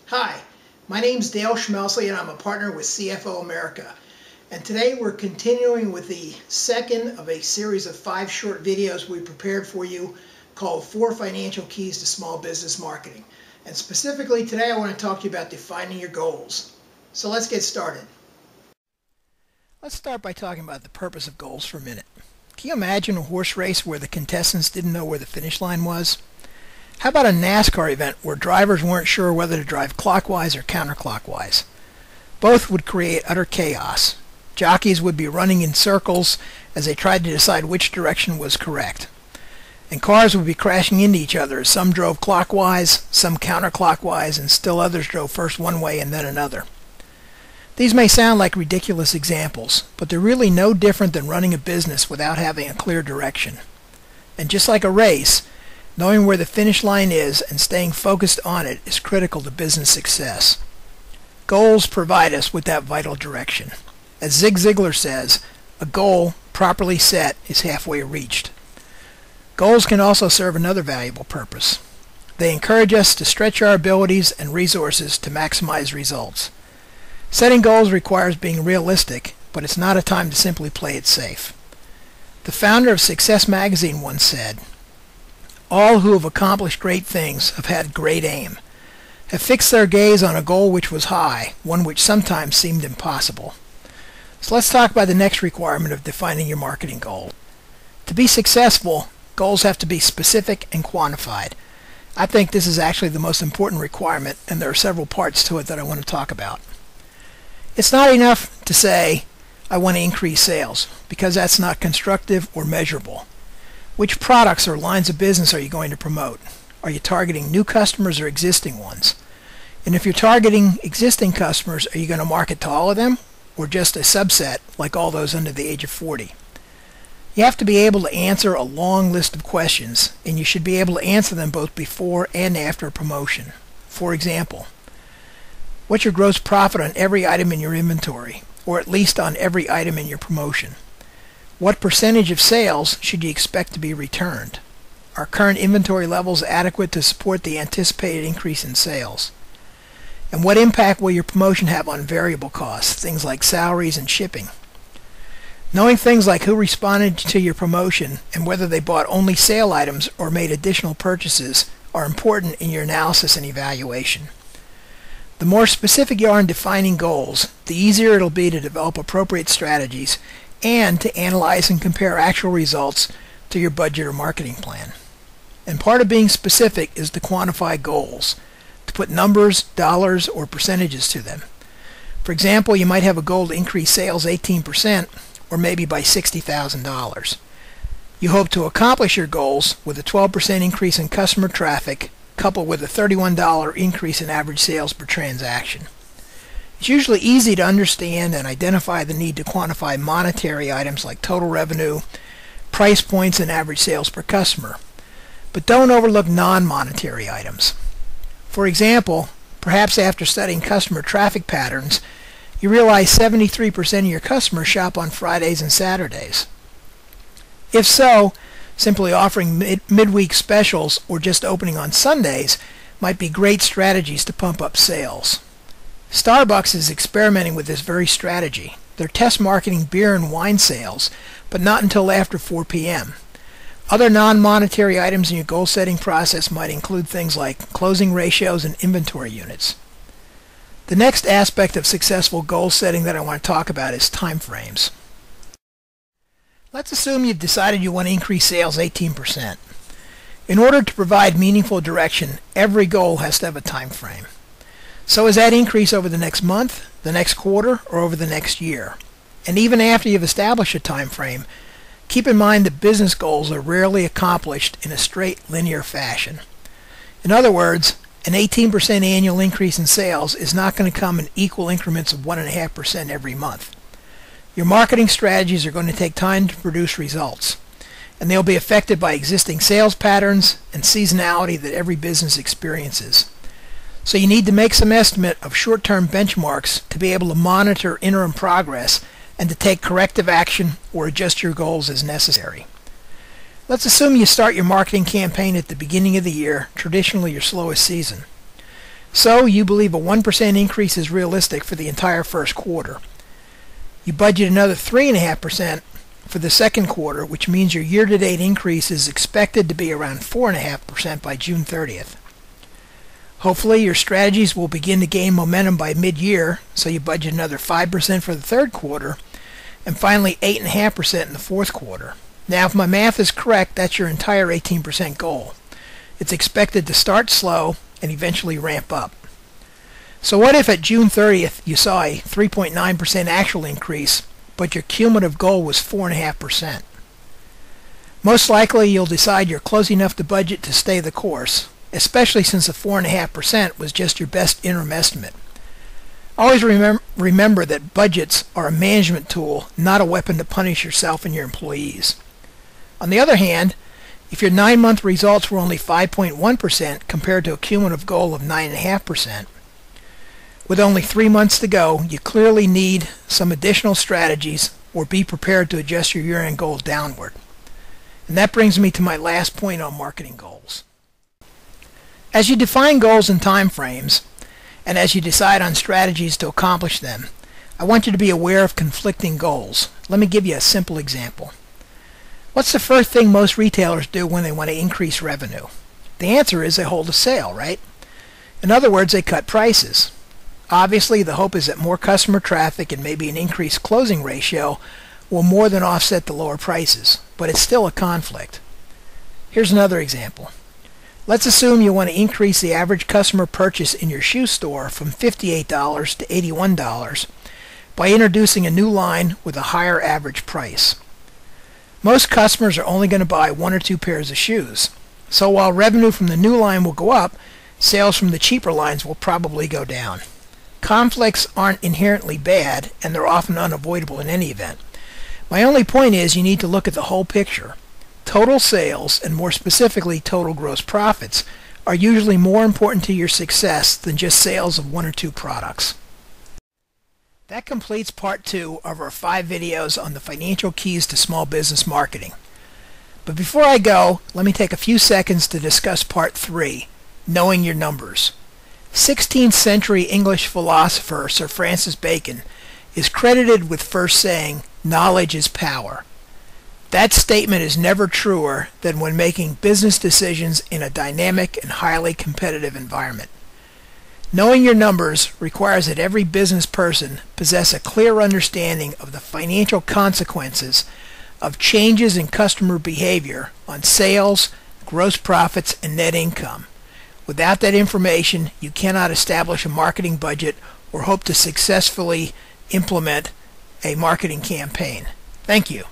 Hi, my name's Dale Schmelsley and I'm a partner with CFO America. And today we're continuing with the second of a series of 5 short videos we prepared for you called 4 Financial Keys to Small Business Marketing. And specifically today I want to talk to you about defining your goals. So let's get started. Let's start by talking about the purpose of goals for a minute. Can you imagine a horse race where the contestants didn't know where the finish line was? How about a NASCAR event where drivers weren't sure whether to drive clockwise or counterclockwise? Both would create utter chaos. Jockeys would be running in circles as they tried to decide which direction was correct. And cars would be crashing into each other as some drove clockwise, some counterclockwise, and still others drove first one way and then another. These may sound like ridiculous examples, but they're really no different than running a business without having a clear direction. And just like a race, knowing where the finish line is and staying focused on it is critical to business success. Goals provide us with that vital direction. As Zig Ziglar says, a goal properly set is halfway reached. Goals can also serve another valuable purpose. They encourage us to stretch our abilities and resources to maximize results. Setting goals requires being realistic, but it's not a time to simply play it safe. The founder of Success magazine once said, "All who have accomplished great things have had great aim, have fixed their gaze on a goal which was high, one which sometimes seemed impossible." So let's talk about the next requirement of defining your marketing goal. To be successful, goals have to be specific and quantified. I think this is actually the most important requirement, and there are several parts to it that I want to talk about. It's not enough to say, "I want to increase sales," because that's not constructive or measurable. Which products or lines of business are you going to promote? Are you targeting new customers or existing ones? And if you're targeting existing customers, are you going to market to all of them or just a subset like all those under the age of 40? You have to be able to answer a long list of questions, and you should be able to answer them both before and after a promotion. For example, what's your gross profit on every item in your inventory, or at least on every item in your promotion? What percentage of sales should you expect to be returned? Are current inventory levels adequate to support the anticipated increase in sales? And what impact will your promotion have on variable costs, things like salaries and shipping? Knowing things like who responded to your promotion and whether they bought only sale items or made additional purchases are important in your analysis and evaluation. The more specific you are in defining goals, the easier it'll be to develop appropriate strategies and to analyze and compare actual results to your budget or marketing plan. And part of being specific is to quantify goals, to put numbers, dollars, or percentages to them. For example, you might have a goal to increase sales 18%, or maybe by $60,000. You hope to accomplish your goals with a 12% increase in customer traffic, coupled with a $31 increase in average sales per transaction. It's usually easy to understand and identify the need to quantify monetary items like total revenue, price points, and average sales per customer. But don't overlook non-monetary items. For example, perhaps after studying customer traffic patterns, you realize 73% of your customers shop on Fridays and Saturdays. If so, simply offering midweek specials or just opening on Sundays might be great strategies to pump up sales. Starbucks is experimenting with this very strategy. They're test marketing beer and wine sales, but not until after 4 p.m. Other non-monetary items in your goal-setting process might include things like closing ratios and inventory units. The next aspect of successful goal setting that I want to talk about is time frames. Let's assume you've decided you want to increase sales 18%. In order to provide meaningful direction, every goal has to have a time frame. So is that increase over the next month, the next quarter, or over the next year? And even after you've established a time frame, keep in mind that business goals are rarely accomplished in a straight linear fashion. In other words, an 18% annual increase in sales is not going to come in equal increments of 1.5% every month. Your marketing strategies are going to take time to produce results, and they'll be affected by existing sales patterns and seasonality that every business experiences. So you need to make some estimate of short-term benchmarks to be able to monitor interim progress and to take corrective action or adjust your goals as necessary. Let's assume you start your marketing campaign at the beginning of the year, traditionally your slowest season. So you believe a 1% increase is realistic for the entire first quarter. You budget another 3.5% for the second quarter, which means your year-to-date increase is expected to be around 4.5% by June 30th. Hopefully your strategies will begin to gain momentum by mid-year, so you budget another 5% for the third quarter, and finally 8.5% in the fourth quarter. Now if my math is correct, that's your entire 18% goal. It's expected to start slow and eventually ramp up. So what if at June 30th you saw a 3.9% actual increase, but your cumulative goal was 4.5%? Most likely you'll decide you're close enough to budget to stay the course, especially since the 4.5% was just your best interim estimate. Always remember that budgets are a management tool, not a weapon to punish yourself and your employees. On the other hand, if your 9-month results were only 5.1% compared to a cumulative goal of 9.5%, with only 3 months to go, you clearly need some additional strategies or be prepared to adjust your year-end goal downward. And that brings me to my last point on marketing goals. As you define goals and time frames, and as you decide on strategies to accomplish them, I want you to be aware of conflicting goals. Let me give you a simple example. What's the first thing most retailers do when they want to increase revenue? The answer is they hold a sale, right? In other words, they cut prices. Obviously, the hope is that more customer traffic and maybe an increased closing ratio will more than offset the lower prices, but it's still a conflict. Here's another example. Let's assume you want to increase the average customer purchase in your shoe store from $58 to $81 by introducing a new line with a higher average price. Most customers are only going to buy 1 or 2 pairs of shoes. So while revenue from the new line will go up, sales from the cheaper lines will probably go down. Conflicts aren't inherently bad, and they're often unavoidable in any event. My only point is you need to look at the whole picture. Total sales, and more specifically total gross profits, are usually more important to your success than just sales of 1 or 2 products. That completes part 2 of our 5 videos on the financial keys to small business marketing. But before I go, let me take a few seconds to discuss part 3, knowing your numbers. 16th century English philosopher Sir Francis Bacon is credited with first saying, "Knowledge is power." That statement is never truer than when making business decisions in a dynamic and highly competitive environment. Knowing your numbers requires that every business person possess a clear understanding of the financial consequences of changes in customer behavior on sales, gross profits, and net income. Without that information, you cannot establish a marketing budget or hope to successfully implement a marketing campaign. Thank you.